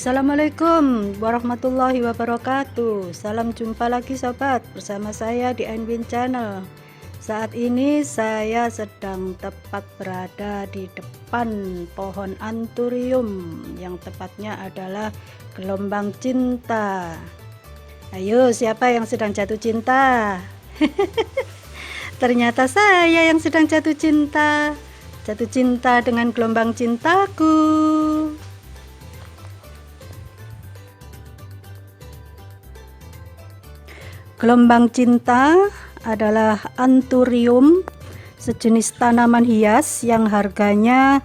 Assalamualaikum warahmatullahi wabarakatuh. Salam jumpa lagi sobat, bersama saya di Anwin Channel. Saat ini saya sedang tepat berada di depan pohon anturium, yang tepatnya adalah gelombang cinta. Ayo, siapa yang sedang jatuh cinta? Ternyata saya yang sedang jatuh cinta dengan gelombang cintaku. Gelombang cinta adalah anturium, sejenis tanaman hias yang harganya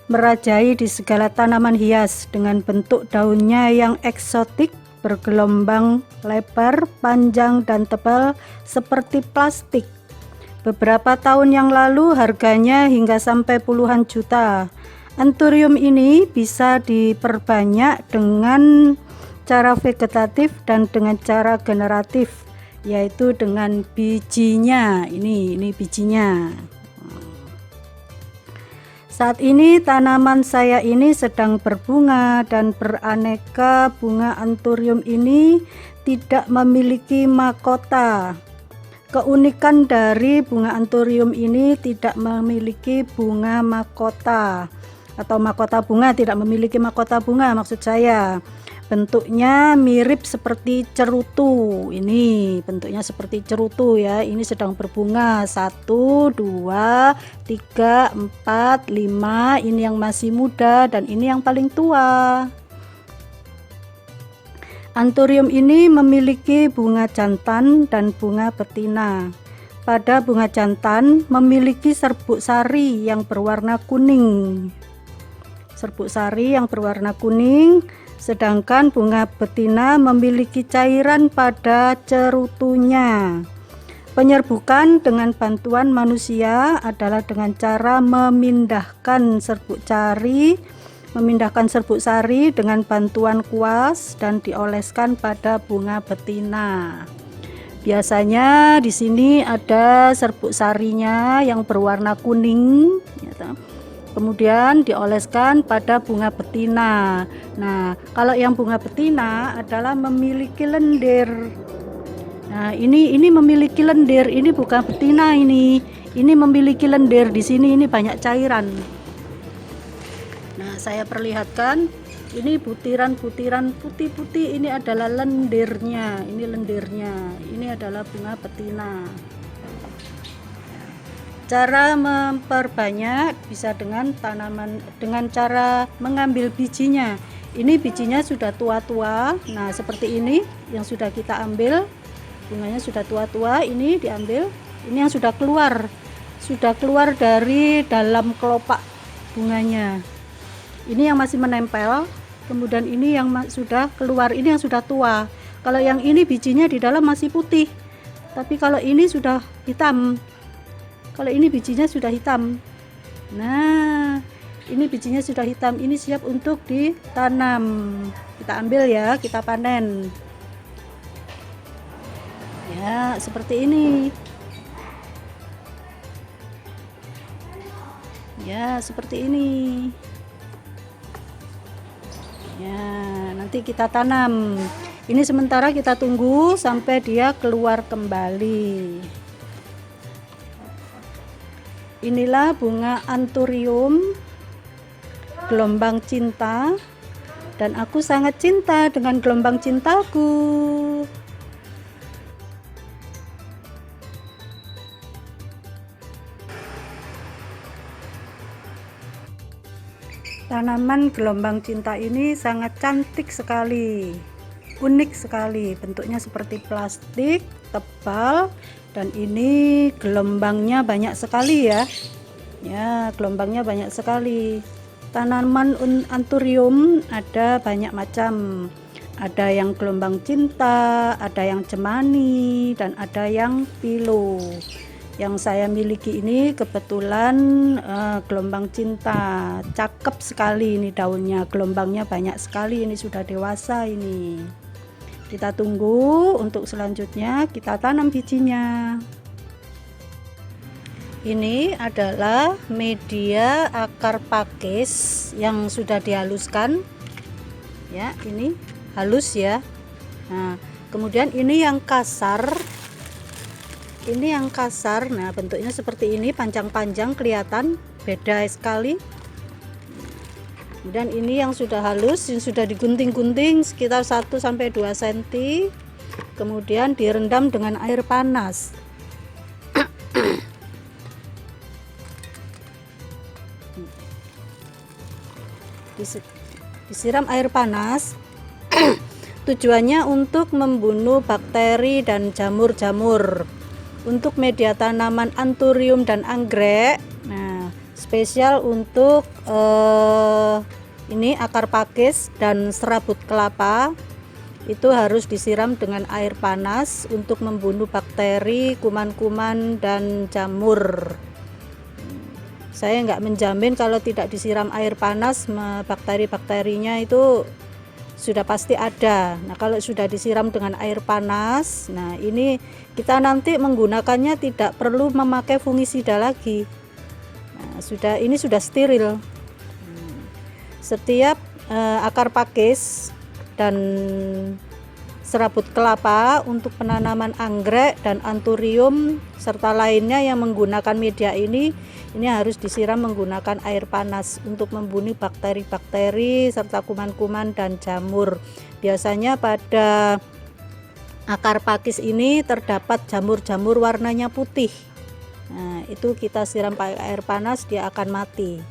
merajai di segala tanaman hias, dengan bentuk daunnya yang eksotik, bergelombang, lebar, panjang, dan tebal seperti plastik. Beberapa tahun yang lalu harganya hingga sampai puluhan juta. Anturium ini bisa diperbanyak dengan cara vegetatif dan dengan cara generatif, yaitu dengan bijinya. Ini bijinya. Saat ini tanaman saya ini sedang berbunga, dan beraneka bunga anturium ini tidak memiliki mahkota. Keunikan dari bunga anturium ini tidak memiliki bunga mahkota, atau mahkota bunga, tidak memiliki mahkota bunga maksud saya. Bentuknya mirip seperti cerutu. Ini bentuknya seperti cerutu ya. Ini sedang berbunga 1, 2, 3, 4, 5. Ini yang masih muda dan ini yang paling tua. Anturium ini memiliki bunga jantan dan bunga betina. Pada bunga jantan memiliki serbuk sari yang berwarna kuning. Sedangkan bunga betina memiliki cairan pada cerutunya. Penyerbukan dengan bantuan manusia adalah dengan cara memindahkan serbuk sari dengan bantuan kuas dan dioleskan pada bunga betina. Biasanya di sini ada serbuk sarinya yang berwarna kuning, kemudian dioleskan pada bunga betina. Nah, kalau yang bunga betina adalah memiliki lendir. Nah, ini memiliki lendir, ini bukan betina ini memiliki lendir. Di sini ini banyak cairan. Nah, saya perlihatkan, ini butiran-butiran putih-putih, ini adalah lendirnya. Ini adalah bunga betina. Cara memperbanyak bisa dengan cara mengambil bijinya. Ini bijinya sudah tua-tua. Nah, seperti ini yang sudah kita ambil, bunganya sudah tua-tua, ini diambil. Ini yang sudah keluar dari dalam kelopak bunganya. Ini yang masih menempel. Kemudian ini yang sudah keluar, ini yang sudah tua. Kalau yang ini bijinya di dalam masih putih, tapi kalau ini sudah hitam. Kalau ini bijinya sudah hitam. Nah, ini bijinya sudah hitam, ini siap untuk ditanam. Kita ambil ya, kita panen. Ya, seperti ini. Ya, seperti ini. Ya, nanti kita tanam. Ini sementara kita tunggu sampai dia keluar kembali. Inilah bunga anturium gelombang cinta, dan aku sangat cinta dengan gelombang cintaku. Tanaman gelombang cinta ini sangat cantik sekali, unik sekali. Bentuknya seperti plastik, tebal, dan ini gelombangnya banyak sekali ya. Ya, gelombangnya banyak sekali. Tanaman anturium ada banyak macam. Ada yang gelombang cinta, ada yang cemani, dan ada yang pilo. Yang saya miliki ini kebetulan gelombang cinta. Cakep sekali ini daunnya, gelombangnya banyak sekali. Ini sudah dewasa ini. Kita tunggu untuk selanjutnya kita tanam bijinya. Ini adalah media akar pakis yang sudah dihaluskan. Ya, ini halus ya. Nah, kemudian ini yang kasar. Ini yang kasar. Nah, bentuknya seperti ini, panjang-panjang, kelihatan beda sekali. Kemudian ini yang sudah halus, yang sudah digunting-gunting sekitar 1 sampai 2 cm. Kemudian direndam dengan air panas. Disiram air panas. Tujuannya untuk membunuh bakteri dan jamur-jamur. Untuk media tanaman anthurium dan anggrek, nah spesial untuk ini akar pakis dan serabut kelapa, itu harus disiram dengan air panas untuk membunuh bakteri, kuman-kuman dan jamur. Saya nggak menjamin kalau tidak disiram air panas bakteri-bakterinya itu sudah pasti ada. Nah, kalau sudah disiram dengan air panas, nah ini kita nanti menggunakannya tidak perlu memakai fungisida lagi. Nah, ini sudah steril. Setiap akar pakis dan serabut kelapa untuk penanaman anggrek dan anthurium serta lainnya yang menggunakan media ini harus disiram menggunakan air panas untuk membunuh bakteri-bakteri serta kuman-kuman dan jamur. Biasanya pada akar pakis ini terdapat jamur-jamur warnanya putih. Nah, itu kita siram pakai air panas, dia akan mati.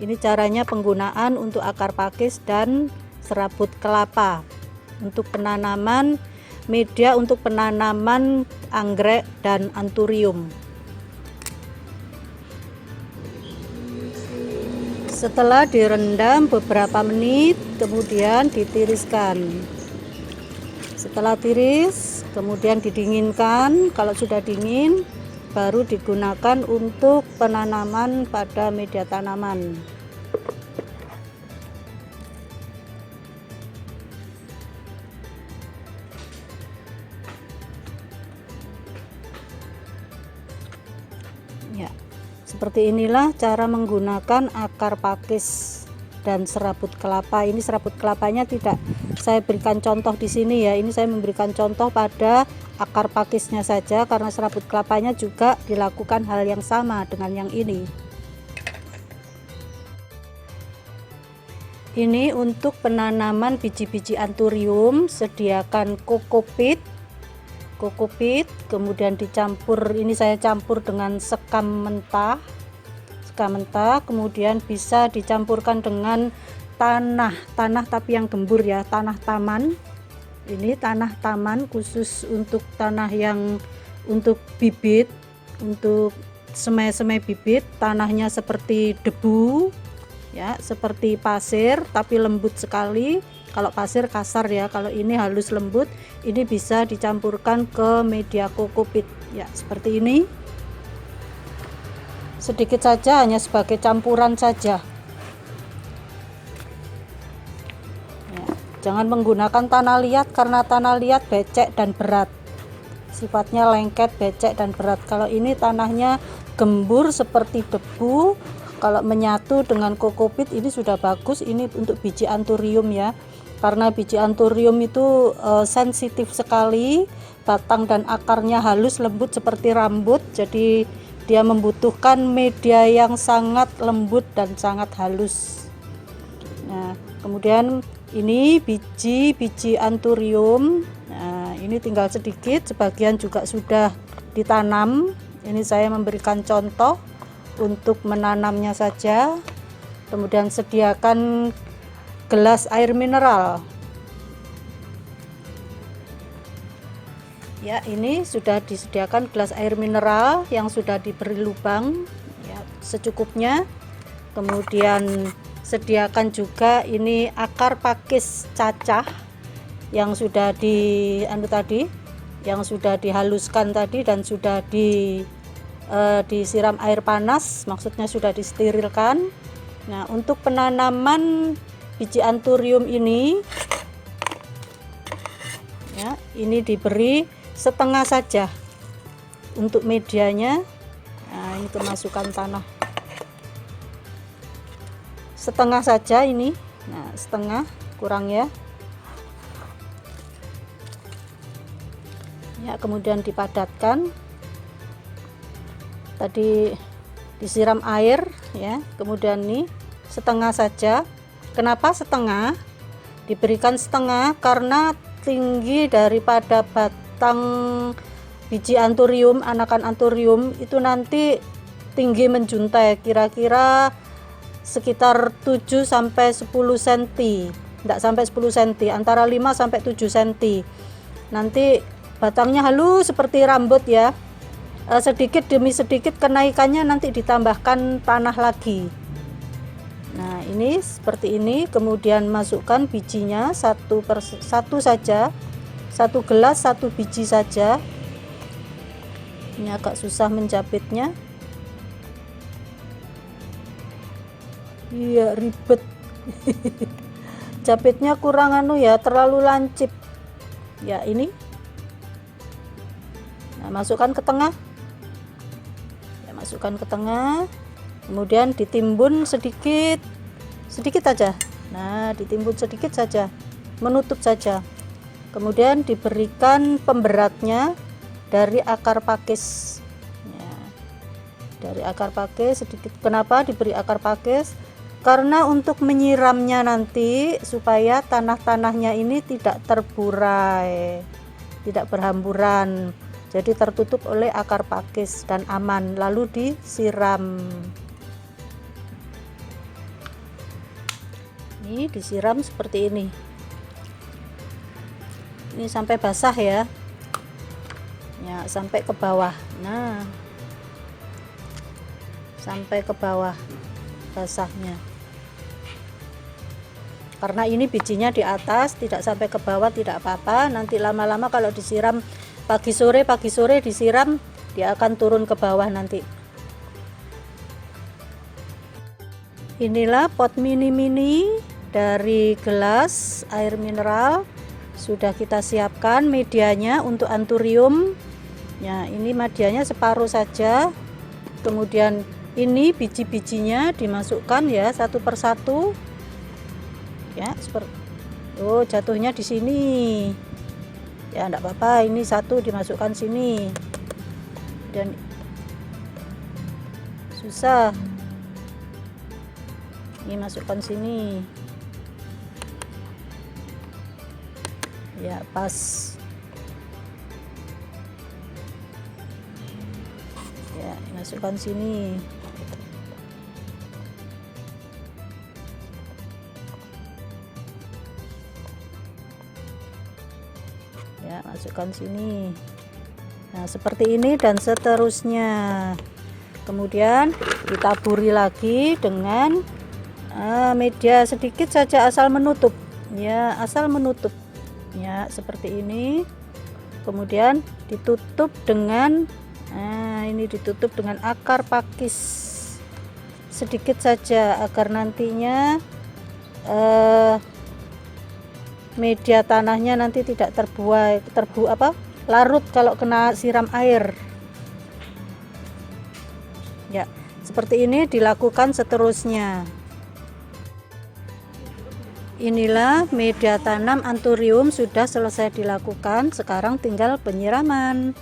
Ini caranya penggunaan untuk akar pakis dan serabut kelapa untuk penanaman media untuk penanaman anggrek dan anthurium. Setelah direndam beberapa menit, kemudian ditiriskan. Setelah tiris, kemudian didinginkan. Kalau sudah dingin, baru digunakan untuk penanaman pada media tanaman. Ya, seperti inilah cara menggunakan akar pakis dan serabut kelapa. Ini serabut kelapanya tidak saya berikan contoh di sini ya. Ini saya memberikan contoh pada akar pakisnya saja, karena serabut kelapanya juga dilakukan hal yang sama dengan yang ini. Ini untuk penanaman biji-biji anthurium, sediakan kokopit, kemudian dicampur, ini saya campur dengan sekam mentah, kemudian bisa dicampurkan dengan tanah tapi yang gembur ya, tanah taman. Ini tanah taman khusus untuk tanah yang untuk bibit, untuk semai-semai bibit. Tanahnya seperti debu ya, seperti pasir tapi lembut sekali. Kalau pasir kasar ya, kalau ini halus lembut. Ini bisa dicampurkan ke media kokopit ya, seperti ini. Sedikit saja, hanya sebagai campuran saja ya. Jangan menggunakan tanah liat, karena tanah liat becek dan berat, sifatnya lengket, becek dan berat. Kalau ini tanahnya gembur seperti debu, kalau menyatu dengan kokopit ini sudah bagus. Ini untuk biji anthurium ya, karena biji anthurium itu sensitif sekali, batang dan akarnya halus lembut seperti rambut, jadi dia membutuhkan media yang sangat lembut dan sangat halus. Nah, kemudian ini biji anthurium. Nah, ini tinggal sedikit, sebagian juga sudah ditanam. Ini saya memberikan contoh untuk menanamnya saja. Kemudian sediakan gelas air mineral ya. Ini sudah disediakan gelas air mineral yang sudah diberi lubang ya, secukupnya. Kemudian sediakan juga ini akar pakis cacah yang sudah yang sudah dihaluskan tadi dan sudah disiram air panas, maksudnya sudah disterilkan. Nah, untuk penanaman biji anthurium ini ya, ini diberi setengah saja untuk medianya. Nah, ini kemasukan tanah setengah saja ini. Nah, setengah kurang ya. Ya, kemudian dipadatkan. Tadi disiram air ya, kemudian nih setengah saja. Kenapa setengah? Diberikan setengah karena tinggi daripada batang biji anthurium, anakan anthurium itu nanti tinggi menjuntai, kira-kira sekitar 7 sampai 10 cm. Enggak sampai 10 cm, antara 5 sampai 7 cm. Nanti batangnya halus seperti rambut ya. Sedikit demi sedikit kenaikannya nanti ditambahkan tanah lagi. Nah, ini seperti ini. Kemudian masukkan bijinya satu saja, 1 gelas 1 biji saja. Ini agak susah menjepitnya. Iya, ribet. Jepitnya kurang ya, terlalu lancip. Ya, ini. Nah, masukkan ke tengah. Masukkan ke tengah, kemudian ditimbun sedikit saja. Nah, ditimbun sedikit saja, menutup saja. Kemudian diberikan pemberatnya dari akar pakis ya, dari akar pakis sedikit. Kenapa diberi akar pakis? Karena untuk menyiramnya nanti supaya tanah-tanahnya ini tidak terburai, tidak berhamburan, jadi tertutup oleh akar pakis dan aman, lalu disiram. Ini disiram seperti ini. Ini sampai basah ya. Ya, sampai ke bawah. Nah, sampai ke bawah basahnya. Karena ini bijinya di atas, tidak sampai ke bawah tidak apa-apa. Nanti lama-lama kalau disiram pagi sore disiram, dia akan turun ke bawah nanti. Inilah pot mini-mini dari gelas air mineral. Sudah kita siapkan medianya untuk anthurium. Ya, ini medianya separuh saja. Kemudian ini biji-bijinya dimasukkan ya, satu persatu. Ya, seperti jatuhnya di sini. Ya, enggak apa-apa, ini satu dimasukkan sini. Dan susah. Ini masukkan sini. Ya, pas. Ya, masukkan sini. Ya, masukkan sini. Nah, seperti ini dan seterusnya. Kemudian ditaburi lagi dengan media sedikit saja, asal menutup ya, asal menutup ya, seperti ini. Kemudian ditutup dengan ini ditutup dengan akar pakis sedikit saja agar nantinya media tanahnya nanti tidak larut kalau kena siram air. Ya, seperti ini dilakukan seterusnya. Inilah media tanam anthurium sudah selesai dilakukan, sekarang tinggal penyiraman.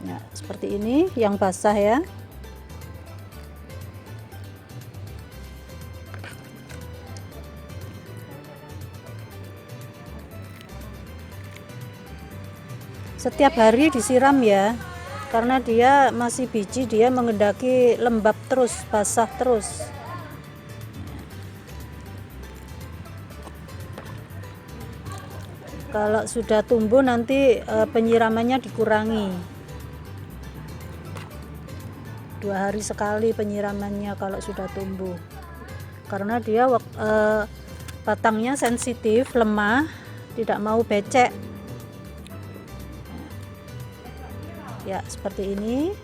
Ya, seperti ini yang basah ya. Setiap hari disiram ya, karena dia masih biji, dia mengendaki lembab terus, basah terus. Kalau sudah tumbuh nanti penyiramannya dikurangi. 2 hari sekali penyiramannya kalau sudah tumbuh, karena dia batangnya sensitif, lemah, tidak mau becek. Ya, seperti ini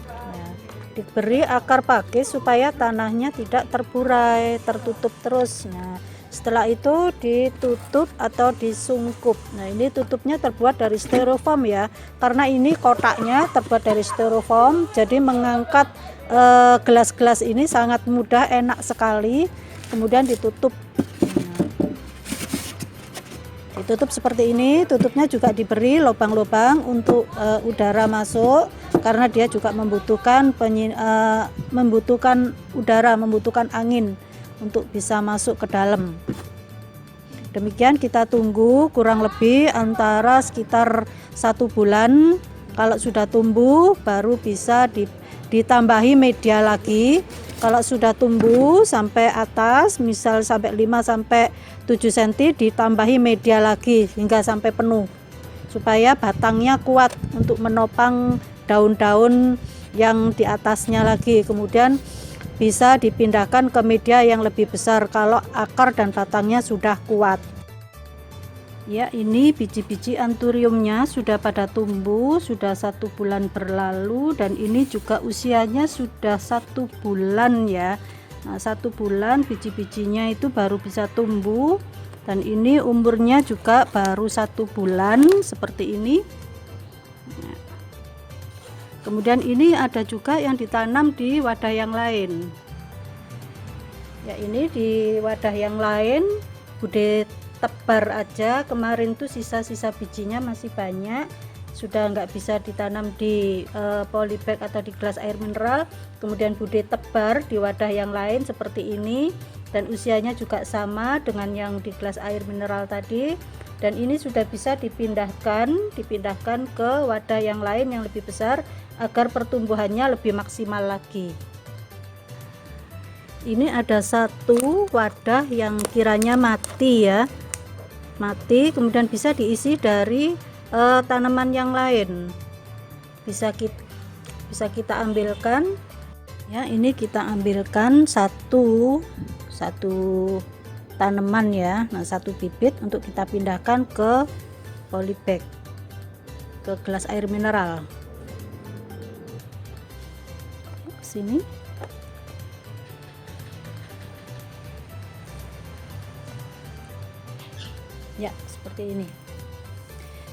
ya, diberi akar pakis supaya tanahnya tidak terburai, tertutup terus. Nah, setelah itu ditutup atau disungkup. Nah, ini tutupnya terbuat dari styrofoam ya, karena ini kotaknya terbuat dari styrofoam, jadi mengangkat gelas-gelas ini sangat mudah, enak sekali. Kemudian ditutup. Nah, Ditutup seperti ini. Tutupnya juga diberi lubang-lubang untuk udara masuk, karena dia juga membutuhkan udara, membutuhkan angin untuk bisa masuk ke dalam. Demikian kita tunggu kurang lebih antara sekitar 1 bulan. Kalau sudah tumbuh baru bisa ditambahi media lagi. Kalau sudah tumbuh sampai atas, misal sampai 5 sampai 7 cm, ditambahi media lagi hingga sampai penuh, supaya batangnya kuat untuk menopang daun-daun yang di atasnya lagi. Kemudian bisa dipindahkan ke media yang lebih besar kalau akar dan batangnya sudah kuat. Ya, ini biji-biji anthuriumnya sudah pada tumbuh, sudah 1 bulan berlalu, dan ini juga usianya sudah 1 bulan ya. Nah, 1 bulan biji-bijinya itu baru bisa tumbuh, dan ini umurnya juga baru 1 bulan seperti ini. Kemudian ini ada juga yang ditanam di wadah yang lain. Ya, ini di wadah yang lain Bude tebar aja. Kemarin tuh sisa-sisa bijinya masih banyak, sudah nggak bisa ditanam di polybag atau di gelas air mineral. Kemudian Bude tebar di wadah yang lain seperti ini, dan usianya juga sama dengan yang di gelas air mineral tadi. Dan ini sudah bisa dipindahkan ke wadah yang lain yang lebih besar agar pertumbuhannya lebih maksimal lagi. Ini ada 1 wadah yang kiranya mati ya, mati, kemudian bisa diisi dari tanaman yang lain. Bisa kita ambilkan ya. Ini kita ambilkan satu tanaman ya. Nah, 1 bibit untuk kita pindahkan ke polybag, ke gelas air mineral. Sini. Ya, seperti ini.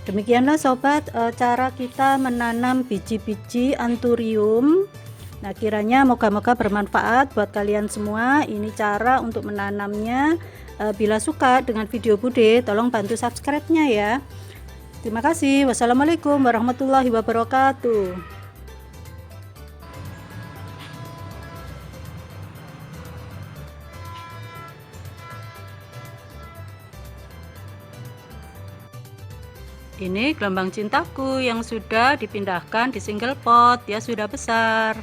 Demikianlah sobat, cara kita menanam biji-biji anthurium. Nah, kiranya moga-moga bermanfaat buat kalian semua. Ini cara untuk menanamnya. Bila suka dengan video Bude, tolong bantu subscribe-nya ya. Terima kasih. Wassalamualaikum warahmatullahi wabarakatuh. Ini gelombang cintaku yang sudah dipindahkan di single pot ya, sudah besar.